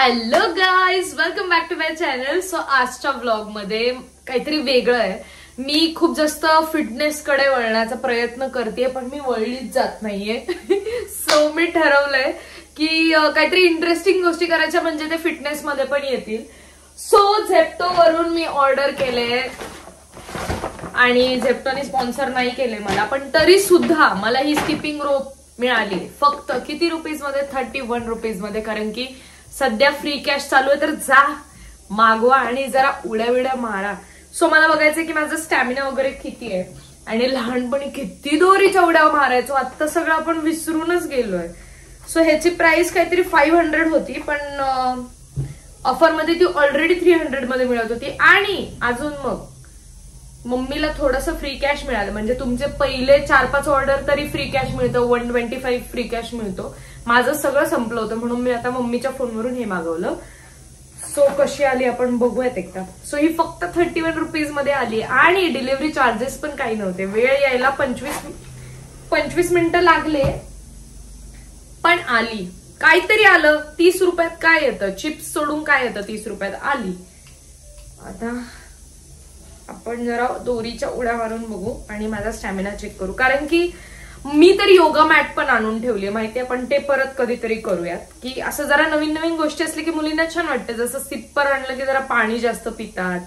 Hello guys, welcome back to my channel. So आजच्या vlog मध्ये काहीतरी वेगळं आहे. मी खूप जास्त फिटनेस कडे वळण्याचा प्रयत्न करते, पण मी वळलीच जात नाहीये. सो मी ठरवलंय की काहीतरी इंटरेस्टिंग गोष्टी करायच्या, म्हणजे ते फिटनेस मध्ये पण येतील. सो झेप्टो वरून मी ऑर्डर केले आणि झेप्टोने स्पॉन्सर नाही केले मला, पण तरी सुद्धा मला ही स्किपिंग रोप मिळाली. फक्त किती रुपीज मध्ये? 31 रुपीज मध्ये. कारण की सध्या फ्री कॅश चालू आहे, तर जा मागवा आणि जरा उड्या मारा. सो मला बघायचं की माझा स्टॅमिना वगैरे किती आहे. आणि लहानपणी किती दोरीच्या उड्या मारायचो, आता सगळं आपण विसरूनच गेलोय. सो ह्याची प्राइस काहीतरी 500 होती, पण ऑफर मध्ये ती ऑलरेडी 300 मध्ये मिळत होती. आणि अजून मग मम्मीला थोडंसं फ्री कॅश मिळालं, म्हणजे तुमचे पहिले 4-5 ऑर्डर तरी फ्री कॅश मिळतं. 125 फ्री कॅश मिळतो. माझं सगळं संपलं होतं, म्हणून मी आता मम्मीच्या फोनवरून हे मागवलं. सो कशी आली आपण बघूयात एकदा. सो ही फक्त 31 रुपीज मध्ये आली आणि डिलिव्हरी चार्जेस पण काही नव्हते. वेळ यायला 25 मिनिटं लागले, पण आली. काहीतरी आलं. 30 रुपयात काय येतं? चिप्स सोडून काय येतं 30 रुपयात? आली. आता आपण जरा दोरीच्या उड्या मारून बघू आणि माझा स्टॅमिना चेक करू. कारण की मी तर योगा मॅट पण आणून ठेवली माहितीये, पण ते परत कधीतरी करूयात. की असं जरा नवीन गोष्टी असल्या की मुलींना छान वाटते. जसं सिप्पर आणलं की जरा पाणी जास्त पितात.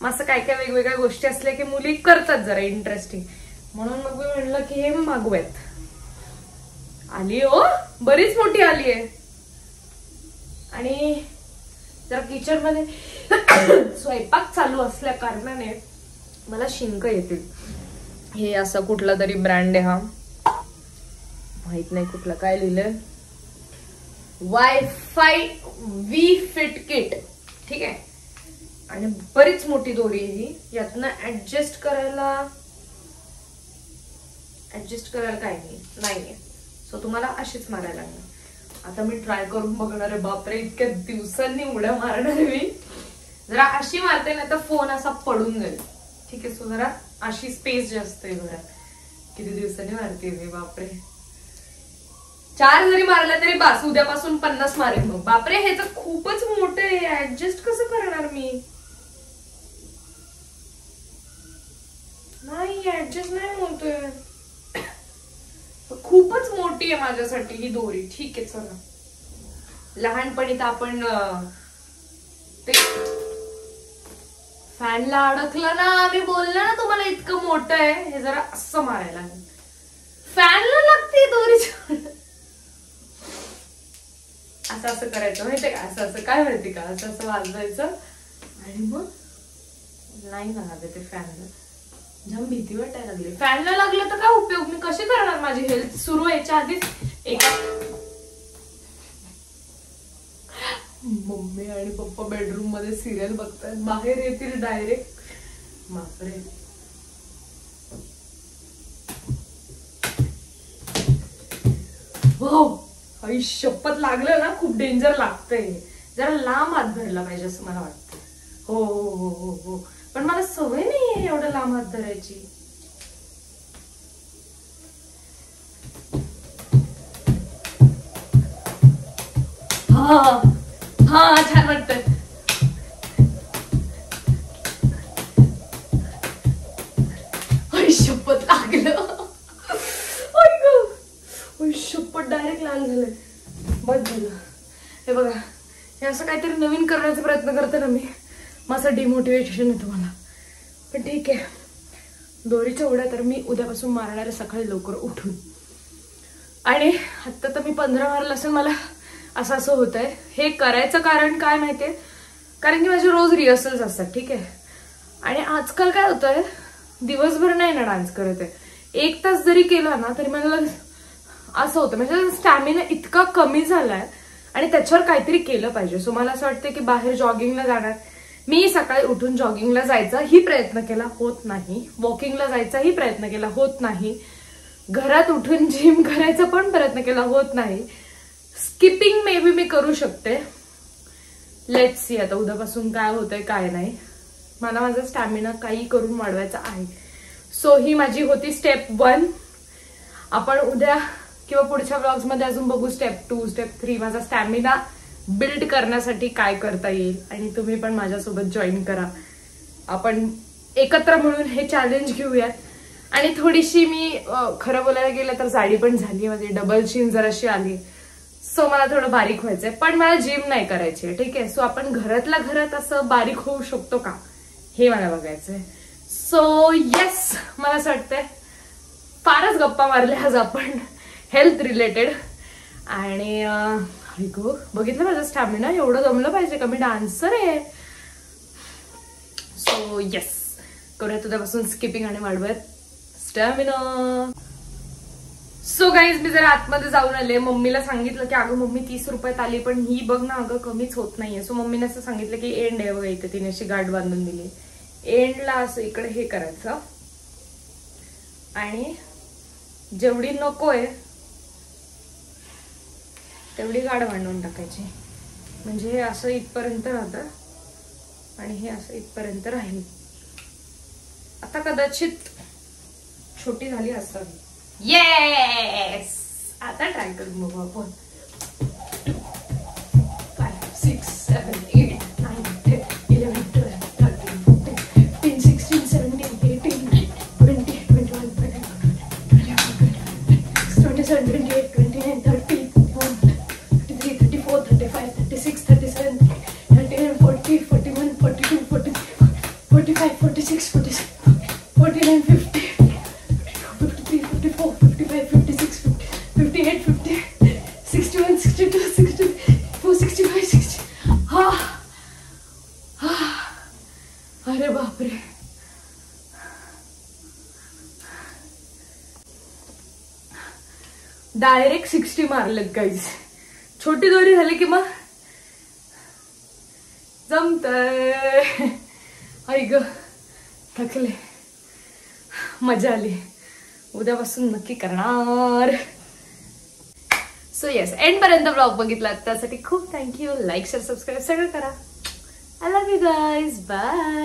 मग असं काय काय वेगवेगळ्या गोष्टी असल्या की मुली करतात जरा इंटरेस्टिंग. म्हणून मग मी म्हणलं की हे मागूयात. आली हो, बरीच मोठी आली आहे. आणि जरा किचन मध्ये स्वयंपाक चालू असल्या कारणाने मला शिंक येतील. हे असं कुठला तरी ब्रँड आहे, हा माहित नाही कुठला, काय लिहिलंय, वायफाय वी फिट किट. ठीक आहे. आणि बरीच मोठी दोरी आहे ही. यातनं ऍडजस्ट करायला काय नाहीये. सो तुम्हाला अशीच मारायला लागणार. आता मी ट्राय करून बघणार आहे. बापरे, इतक्या दिवसांनी उड्या मारणार आहे मी. जरा अशी मारते ना तर फोन असा पडून जाईल. ठीक आहे. सो जरा अशी स्पेस जास्त आहे घरात. किती दिवसांनी मारते मी, बापरे. 4 जरी मारला तरी बास. उद्यापासून 50 मारेल मग. बापरे, हे तर खूपच मोठं आहे. ऍडजस्ट कसं करणार मी? नाही, ऍडजस्ट नाही होतोय. खूपच मोठी आहे माझ्यासाठी ही दोरी. ठीक आहे, चला. लहानपणी तर आपण ते फॅनला अडकलं ना, मी बोललं ना तुम्हाला इतकं मोठं आहे. हे जरा असं मारायला लागेल. फॅनला लागते दोरीच्या. असं करायचं माहितीये का? असं काय माहिती का? असं वाजवायचं आणि मग नाही लागत ते फॅनला. जाम भीती वाटायला लागली. फॅनला लागलं तर काय उपयोग? मी कशी करणार? माझी हेल्थ सुरू व्हायच्या आधीच मम्मी आणि पप्पा बेडरूम मध्ये सिरियल बघतायत. बाहेर येतील डायरेक्ट. बापरे. हो, आई शपथ, लागलं ना, खूप डेंजर लागतंय. जरा लांब हात धरला पाहिजे असं मला वाटतं. हो हो हो हो हो. पण मला सवय नाहीये एवढं लांब हात धरायची. हा छान वाटतंय. आई शपथ, लागलं. शपथ, डायरेक्ट लाल झालंय. बस झालं. हे बघा, हे असं काहीतरी नवीन करण्याचा प्रयत्न करते ना मी, माझं डिमोटिवेशन येतं मला. पण ठीक आहे. दोरीच्या उड्या तर मी उद्यापासून मारणार आहे, सकाळी लवकर उठून. आणि आता तर मी 15 मारलं असेल. मला असं होत आहे. हे करायचं कारण काय माहितीये? कारण की माझे रोज रिहर्सल्स असतात. ठीक आहे. आणि आजकाल काय होतंय, दिवसभर नाही ना डान्स करत आहे. 1 तास जरी केला ना तरी मला असं होतं, म्हणजे स्टॅमिना इतका कमी झालाय आणि त्याच्यावर काहीतरी केलं पाहिजे. सो मला असं वाटतं की बाहेर जॉगिंगला जाणार. मी सकाळी उठून जॉगिंगला जायचाही प्रयत्न केला, होत नाही. वॉकिंगला जायचाही प्रयत्न केला, होत नाही. घरात उठून जिम करायचा पण प्रयत्न केला, होत नाही. स्किपिंग मे बी मी करू शकते. लेट्स सी आता उद्यापासून काय होतंय काय नाही. मला माझा स्टॅमिना काही करून वाढवायचा आहे. सो ही माझी होती स्टेप 1. आपण उद्या किंवा पुढच्या व्लॉग्स मध्ये अजून बघू स्टेप 2, स्टेप 3. माझा स्टॅमिना बिल्ड करण्यासाठी काय करता येईल आणि तुम्ही पण माझ्यासोबत जॉईन करा. आपण एकत्र म्हणून हे चॅलेंज घेऊयात. आणि थोडीशी मी खरं बोलायला गेलं तर जाडी पण झाली, माझी डबल चीन जराशी आली. सो मला थोडं बारीक व्हायचंय, पण मला जिम नाही करायची. ठीक आहे, सो आपण घरातल्या घरात असं बारीक होऊ शकतो का हे मला बघायचंय. सो येस, मला असं वाटतंय फारच गप्पा मारल्या आज आपण हेल्थ रिलेटेड. आणि ऐकू बघितलं माझा स्टॅमिना, एवढं जमलं पाहिजे का, मी डान्सर आहे. सो येस, करूयात उद्यापासून स्किपिंग आणि वाढवूयात स्टॅमिना. सो गाईज, मी जरा आतमध्ये जाऊन आले. मम्मीला सांगितलं की अगं मम्मी 30 रुपयात आली, पण ही बघ ना अगं कमीच होत नाहीये. सो मम्मीने असं सांगितलं की एंड आहे बघा, इथे तिने अशी गाठ बांधून दिली. एंडला असं इकडे हे करायचं आणि जेवढी नकोय तेवढी गाठ बांधून टाकायची. म्हणजे हे असं इथपर्यंत राहतं आणि हे असं इथपर्यंत राहील. आता कदाचित छोटी झाली असावी. येस, आता ट्राय करून बघू आपण. 5, 6, 7, 8, 9, 10, 11, 12, 13, 14, 15, 16, 17, 18, 20, 21, 22, 23, 27, 29, 30, 31, 33, 34, 35, 36, 37, 39, 40, 41, 42, 43, 45, 46, 47, 49, 50, 53, 54, 55, 56, 58, 50, 61, 62, 64, 65, 60. अरे बापरे, डायरेक्ट 60 मारलेत गाईज. छोटी दोरी झाली की मग जमतंय. आई ग, थकले, मजा आली. उद्यापासून नक्की करणार. सो येस, एंड पर्यंत ब्लॉग बघितला त्यासाठी खूप थँक्यू. लाईक शेअर सबस्क्राईब सगळं करा. I love you guys, bye.